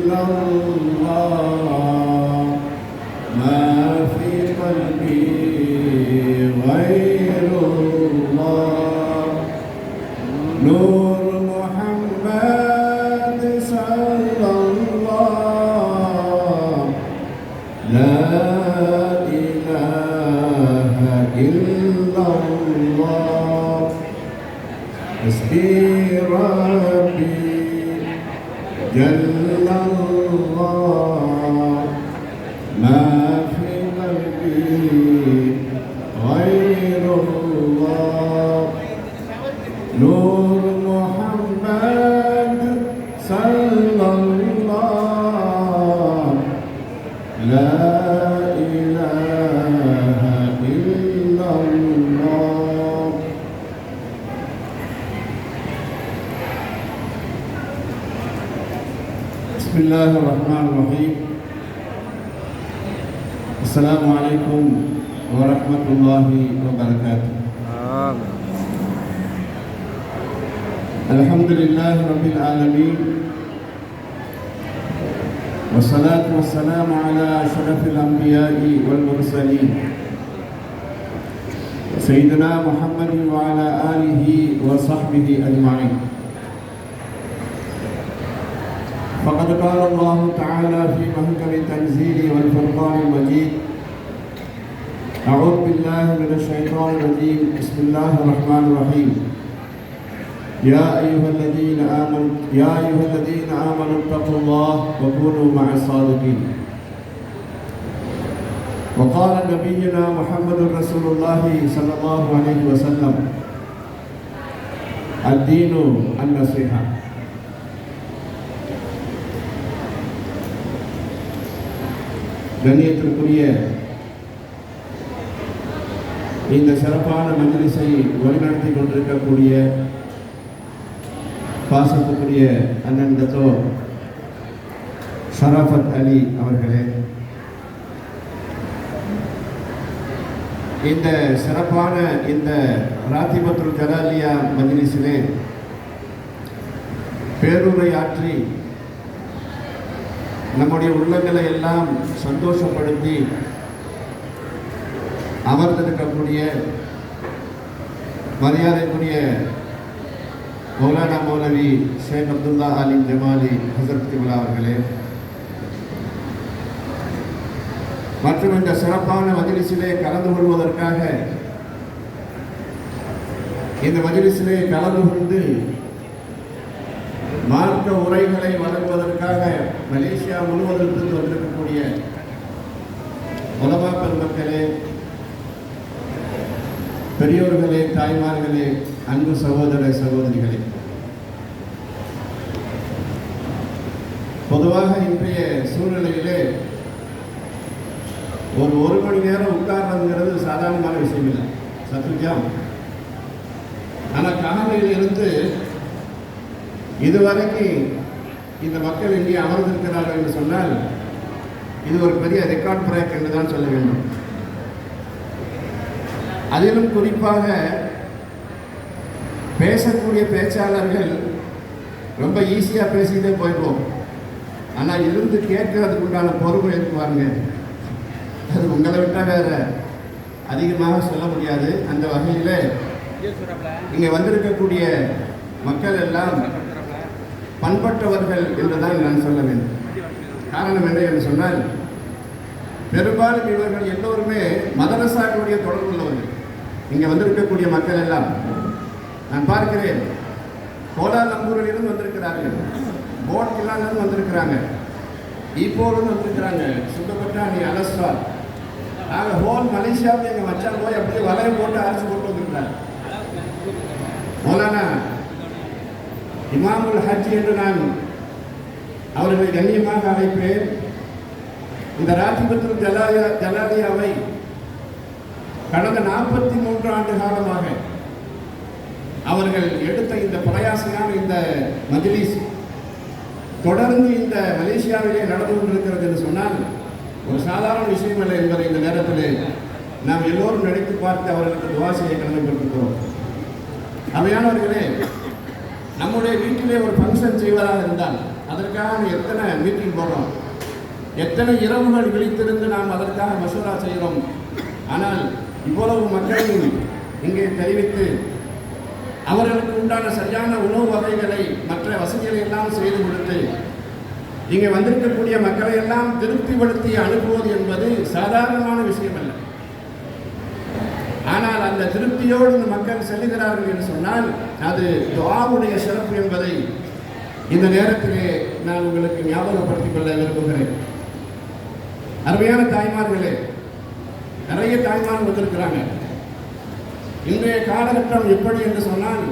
إلا الله ما في قلبي غير الله نور محمد صلى الله لا إله إلا الله حسبي ربي جل الله ما في قلبي غير الله نور محمد صلى الله لا إله إلا الله. بسم الله الرحمن الرحيم. السلام عليكم ورحمة الله وبركاته. الحمد لله رب العالمين والصلاة والسلام على أشرف الأنبياء والمرسلين سيدنا محمد وعلى آله وصحبه أجمعين. فقد قال الله تعالى في محكم التنزيل والفرقان المجيد أعوذ بالله من الشيطان الرجيم بسم الله الرحمن الرحيم يا أيها الذين آمنوا اتقوا الله وكونوا مع الصادقين. وقال نبينا محمد رسول الله صلى الله عليه وسلم الدين النصيحة. கண்ணியத்திற்குரிய இந்த சிறப்பான மஜ்லிஸை வழிநடத்தி கொண்டிருக்கக்கூடிய பாசத்துக்குரிய அண்ணன் டாக்டர் ஷராஃபத் அலி அவர்களே, இந்த சிறப்பான இந்த ராத்திபத்துல் ஜலாலியா மஜ்லிஸிலே பேருரையாற்றி நம்முடைய உள்ளங்களை எல்லாம் சந்தோஷப்படுத்தி அமர்ந்திருக்கக்கூடிய மரியாதைக்குரிய மௌலானா மௌலவி ஷேக் அப்துல்லா அலி ஜமாலி ஹசரத் கிப்லா அவர்களே, மற்றும் இந்த சிறப்பான மஜ்லிஸிலே கலந்து கொள்வதற்காக இந்த மஜ்லிஸிலே கலந்து கொண்டு மார்க்க உரைகளை வழங்குவதற்காக மலேசியா முழுவதற்கு வந்திருக்கக்கூடிய உலமா பெருமக்களே, பெரியோர்களே, தாய்மார்களே, அன்பு சகோதர சகோதரிகளே, பொதுவாக இன்றைய சூழ்நிலையிலே ஒரு மணி நேரம் உட்கார்றதுங்கிறது சாதாரணமான விஷயம் இல்லை, சத்துஜாம். ஆனால் காலையில் இருந்து இதுவரைக்கும் இந்த மக்கள் இங்கே அமர்ந்திருக்கிறார்கள் என்று சொன்னால் இது ஒரு பெரிய ரெக்கார்ட் பிரேக் என்று தான் சொல்ல வேண்டும். அதிலும் குறிப்பாக பேசக்கூடிய பேச்சாளர்கள் ரொம்ப ஈஸியாக பேசிக்கிட்டே போயிடுவோம். ஆனால் இருந்து கேட்கறதுக்கு உண்டான பொறுப்பு இருக்குவாருங்க, அது உங்களை விட்டால் வேற அதிகமாக சொல்ல முடியாது. அந்த வகையில் இங்கே வந்திருக்கக்கூடிய மக்கள் எல்லாம் பண்பட்டவர்கள் என்றுதான் நான் சொல்ல வேண்டும். காரணம் என்ன என்று சொன்னால், பெரும்பாலும் இவர்கள் எல்லோருமே மதரசாக்களுடைய தொடர்பு உள்ளவர்கள். இங்கே வந்திருக்கக்கூடிய மக்கள் எல்லாம் நான் பார்க்கிறேன், கோலாலம்பூரிலிருந்து வந்திருக்கிறார்கள், போட்கிலாலிருந்து வந்திருக்கிறாங்க, ஈப்போலிருந்து வந்திருக்கிறாங்க, சுத்தப்பட்டாணி, அலஸ்வா, நாங்கள் ஹோல் மலேசியாவில் எங்கள் மச்சான் போய் அப்படியே வலையை போட்டு அரைச்சி போட்டு வந்திருக்கிறார். மௌலானா இமாமுல் ஹஜ் என்று நான் அவர்களை கண்ணியமாக அழைப்பேன். இந்த ராத்திபத்துல் ஜலாலியாவை கடந்த 43 ஆண்டு காலமாக அவர்கள் எடுத்த இந்த பிரயாசமான இந்த மஜ்லிஸ் தொடர்ந்து இந்த மலேசியாவிலே நடந்து கொண்டிருக்கிறது என்று சொன்னால் ஒரு சாதாரண விஷயம் இல்லை என்பதை இந்த நேரத்தில் நாம் எல்லோரும் நினைத்து பார்த்து அவர்களுக்கு துவா செய்ய கடமைப்பட்டிருக்கிறோம். அவையானவர்களே, நம்முடைய வீட்டிலே ஒரு ஃபங்க்ஷன் செய்வதாக இருந்தால் அதற்காக எத்தனை மீட்டிங் போடுறோம், எத்தனை இரவுகள் விழித்திருந்து நாம் அதற்காக மசோரா செய்கிறோம். ஆனால் இவ்வளவு மக்களையும் இங்கே தெரிவித்து அவர்களுக்கு உண்டான சரியான உணவு வகைகளை மற்ற வசதிகளை எல்லாம் செய்து கொடுத்து இங்கே வந்திருக்கக்கூடிய மக்களை எல்லாம் திருப்திப்படுத்தி அனுப்புவது என்பது சாதாரணமான விஷயம் அல்ல. ஆனால் அந்த திருப்தியோடு இந்த மக்கள் செல்லுகிறார்கள் என்று சொன்னால் அது துஆவுடைய சிறப்பு என்பதை இந்த நேரத்திலே நான் உங்களுக்கு ஞாபகப்படுத்திக் கொள்ள விரும்புகிறேன். அருமையான தாய்மார்களே, நிறைய தாய்மார்கள் வந்திருக்கிறாங்க. இன்றைய காலகட்டம் எப்படி என்று சொன்னால்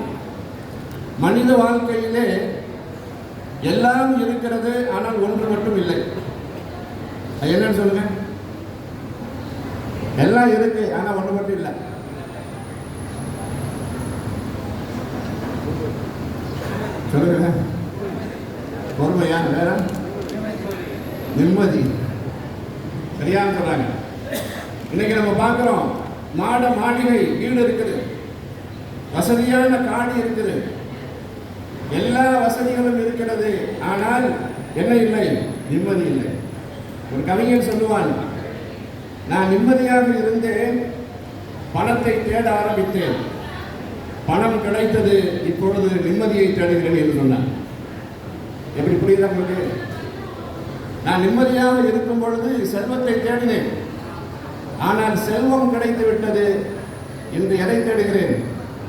மனித வாழ்க்கையிலே எல்லாம் இருக்கிறது, ஆனால் ஒன்று மட்டும் இல்லை. என்னன்னு சொல்லுங்க? எல்லாம் இருக்கு, ஆனா ஒன்று மட்டும் இல்லை. சொல்லுங்க. பொறுமையா? வேற நிம்மதி. சரியான சொல்றாங்க. இன்னைக்கு நம்ம பார்க்கிறோம், மாளிகை வீடு இருக்குது, வசதியான காடு இருக்குது, எல்லா வசதிகளும் இருக்கிறது, ஆனால் என்ன இல்லை? நிம்மதி இல்லை. ஒரு கவிஞர் சொல்லுவான், நான் நிம்மதியாக இருந்தேன், பணத்தை தேட ஆரம்பித்தேன், பணம் கிடைத்தது, இப்பொழுது நிம்மதியை தேடுகிறேன் என்று சொன்னான். எப்படி புரியுதா உங்களுக்கு? நான் நிம்மதியாக இருக்கும் பொழுது செல்வத்தை தேடினேன், ஆனால் செல்வம் கிடைத்து விட்டது, இன்று எதை தேடுகிறேன்?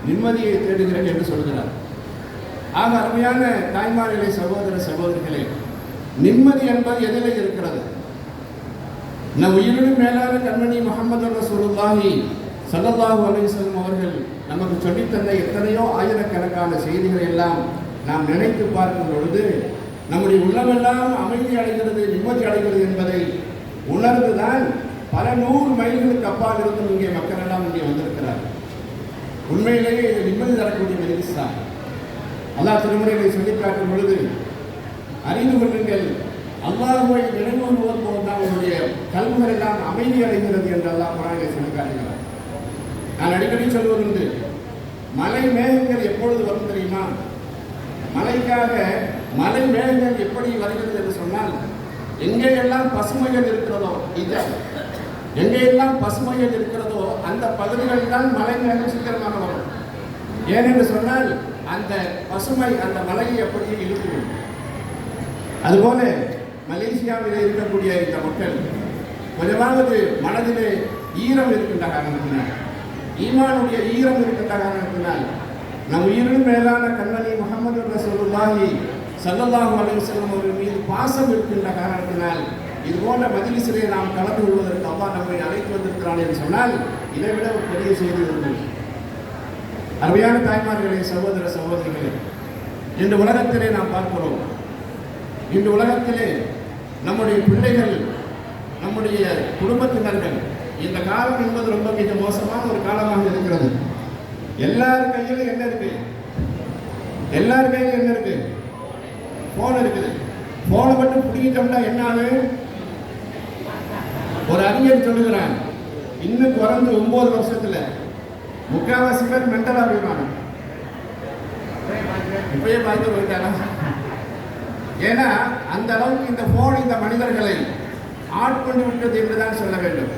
நிம்மதியை தேடுகிறேன் என்று சொல்கிறார். ஆக அருமையான தாய்மார்களே, சகோதர சகோதரிகளே, நிம்மதி என்பது எதிலே இருக்கிறது? நம் உயிரினும் மேலான கண்மணி முஹம்மது ரசூலுல்லாஹி ஸல்லல்லாஹு அலைஹி வஸல்லம் அவர்கள் நமக்கு சொல்லித்தந்த எத்தனையோ ஆயிரக்கணக்கான செய்திகளை எல்லாம் நாம் நினைத்து பார்க்கும் பொழுது நம்முடைய உள்ளமெல்லாம் அமைதி அடைகிறது, நிம்மதி அடைகிறது என்பதை உணர்ந்துதான் பல 100 மைல்களுக்கு அப்பால் இருந்தும் இங்கே மக்கள் எல்லாம் இங்கே வந்திருக்கிறார். உண்மையிலேயே இது நிம்மதி தரக்கூடிய மஜ்லிஸ் தான். அல்லாஹ் திருமுறைகளை சொல்லி காட்டும் பொழுது, அறிந்து கொள்ளுங்கள், அல்லாஹ்வை நினைவுறுவதன் போது தான் உங்களுடைய கல்விகள் எல்லாம் அமைதி அடைகிறது என்று அல்லாஹ் குர்ஆனிலே சொல்லி காட்டுகிறார். நான் அடிக்கடி சொல்வதுண்டு, மலை மேகங்கள் எப்பொழுது வரும் தெரியுமா? மலைக்காக மலை மேகங்கள் எப்படி வருகிறது என்று சொன்னால், எங்கேயெல்லாம் பசுமைகள் இருக்கிறதோ, எங்கேயெல்லாம் பசுமைகள் இருக்கிறதோ அந்த பகுதிகளில் தான் மலை மேகம் சீக்கிரமாக வரும். ஏனென்று சொன்னால் அந்த பசுமை அந்த மலையை அப்படியே இழுத்துவிடும். அதுபோல மலேசியாவில் இருக்கக்கூடிய இந்த மக்கள் கொஞ்சமாவது மனதிலே ஈரம் இருக்கின்ற காரணத்தினால், ஈமானுடைய ஈரம் இருக்கின்ற காரணத்தினால், நம் உயிரினும் மேலான கண்மணி முஹம்மது ரசூலுல்லாஹி ஸல்லல்லாஹு அலைஹி வஸல்லம் அவர்கள் மீது பாசம் இருக்கின்ற காரணத்தினால் இது போன்ற மஜ்லிஸிலே நாம் கலந்து கொள்வதற்கு அல்லாஹ் நம்மை அழைத்து வந்திருக்கிறான் என்று சொன்னால் இதை விட ஒரு பெரிய செய்தி உண்டு. அருமையான தாய்மார்களே, சகோதர சகோதரிகளே, இன்று உலகத்திலே நாம் பார்க்கிறோம், இன்று உலகத்திலே நம்முடைய பிள்ளைகள், நம்முடைய குடும்பத்தினர்கள், இந்த காலம் என்பது ரொம்ப மிக மோசமான ஒரு காலமாக இருக்கிறது. எல்லார் கையிலும் என்ன இருக்கு? எல்லார் கையிலும் என்ன இருக்கு? போன் இருக்குது. போனை மட்டும் பிடிக்கிட்டோம்னா என்ன ஆகும்? ஒரு அறிஞர் சொல்லுகிறான், இன்னும் குறைந்து 9 வருஷத்துல 3/4 பேர் மென்டலா போயிடுவாங்க. இப்பயே பார்த்து போயிட்டாரா? ஏன்னா அந்த அளவுக்கு இந்த போன் இந்த மனிதர்களை ஆட்கொண்டு விட்டது என்றுதான் சொல்ல வேண்டும்.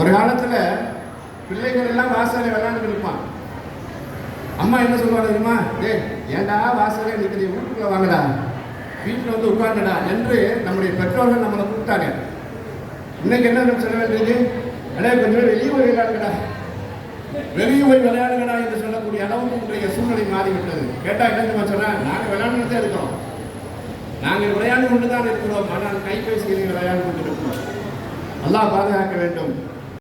ஒரு காலத்துல பிள்ளைகள் எல்லாம் வாசலை விளையாண்டு இருப்பான். அம்மா என்ன சொல்லுவாங்க தெரியுமா? ஏண்டா வாசலே நிற்கிறீ, வீட்டுக்குள்ள வாங்கடா, வீட்டில் வந்து உட்கார்ந்துடா என்று நம்முடைய பெற்றோர்கள் நம்மளை கூப்பிட்டாங்க. இன்னைக்கு என்ன சொல்ல வேண்டியது? அடே கொஞ்சம் வெளியே போய் விளையாடுங்கடா, வெளியே போய் விளையாடுங்கடா என்று சொல்லக்கூடிய அளவுக்கு இன்றைய சூழ்நிலை மாறிவிட்டது. கேட்டா என்ன சொன்னா, நாங்கள் விளையாண்டுதான் இருக்கிறோம், நாங்கள் விளையாண்டு கொண்டுதான் இருக்கிறோம், ஆனால் கைபேசியில் விளையாண்டு கொண்டு இருக்கிறோம். அல்லாஹ் பாதுகாக்க வேண்டும்.